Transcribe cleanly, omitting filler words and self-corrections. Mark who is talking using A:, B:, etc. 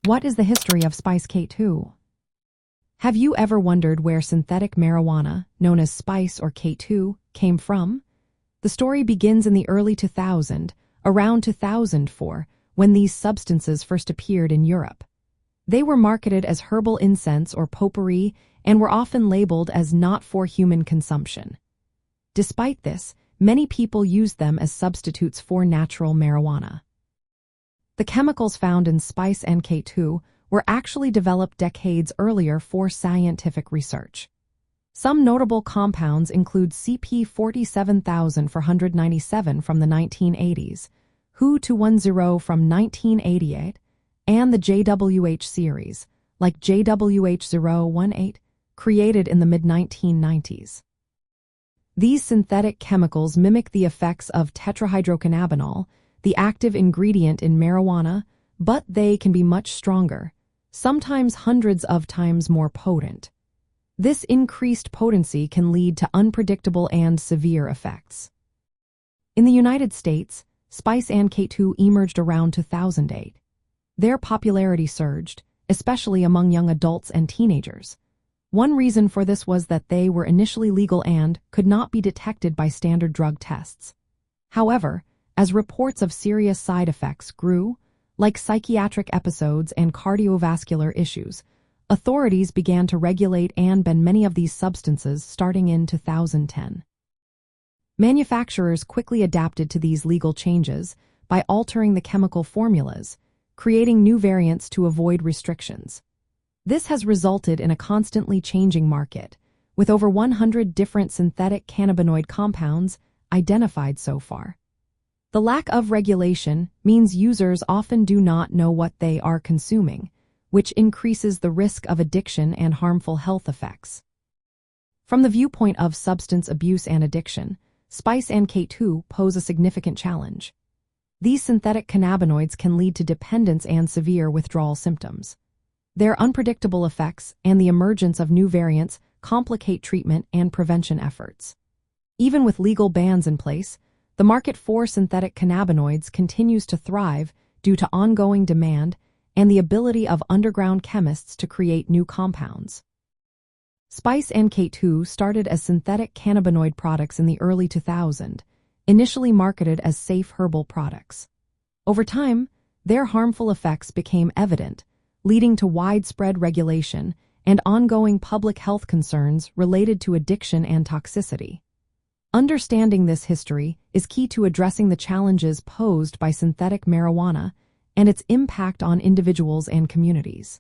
A: What is the history of Spice K2? Have you ever wondered where synthetic marijuana, known as Spice or K2, came from? The story begins in the early 2000s, around 2004, when these substances first appeared in Europe. They were marketed as herbal incense or potpourri and were often labeled as not for human consumption. Despite this, many people used them as substitutes for natural marijuana. The chemicals found in Spice and K2 were actually developed decades earlier for scientific research. Some notable compounds include CP47497 from the 1980s, HU210 from 1988, and the JWH series, like JWH018, created in the mid-1990s. These synthetic chemicals mimic the effects of tetrahydrocannabinol, the active ingredient in marijuana, but they can be much stronger, sometimes hundreds of times more potent. This increased potency can lead to unpredictable and severe effects. In the United States, Spice and K2 emerged around 2008. Their popularity surged, especially among young adults and teenagers. One reason for this was that they were initially legal and could not be detected by standard drug tests. However, as reports of serious side effects grew, like psychiatric episodes and cardiovascular issues, authorities began to regulate and ban many of these substances starting in 2010. Manufacturers quickly adapted to these legal changes by altering the chemical formulas, creating new variants to avoid restrictions. This has resulted in a constantly changing market, with over 100 different synthetic cannabinoid compounds identified so far. The lack of regulation means users often do not know what they are consuming, which increases the risk of addiction and harmful health effects. From the viewpoint of substance abuse and addiction, Spice and K2 pose a significant challenge. These synthetic cannabinoids can lead to dependence and severe withdrawal symptoms. Their unpredictable effects and the emergence of new variants complicate treatment and prevention efforts. Even with legal bans in place, the market for synthetic cannabinoids continues to thrive due to ongoing demand and the ability of underground chemists to create new compounds. Spice and K2 started as synthetic cannabinoid products in the early 2000s, initially marketed as safe herbal products. Over time, their harmful effects became evident, leading to widespread regulation and ongoing public health concerns related to addiction and toxicity. Understanding this history is key to addressing the challenges posed by synthetic marijuana and its impact on individuals and communities.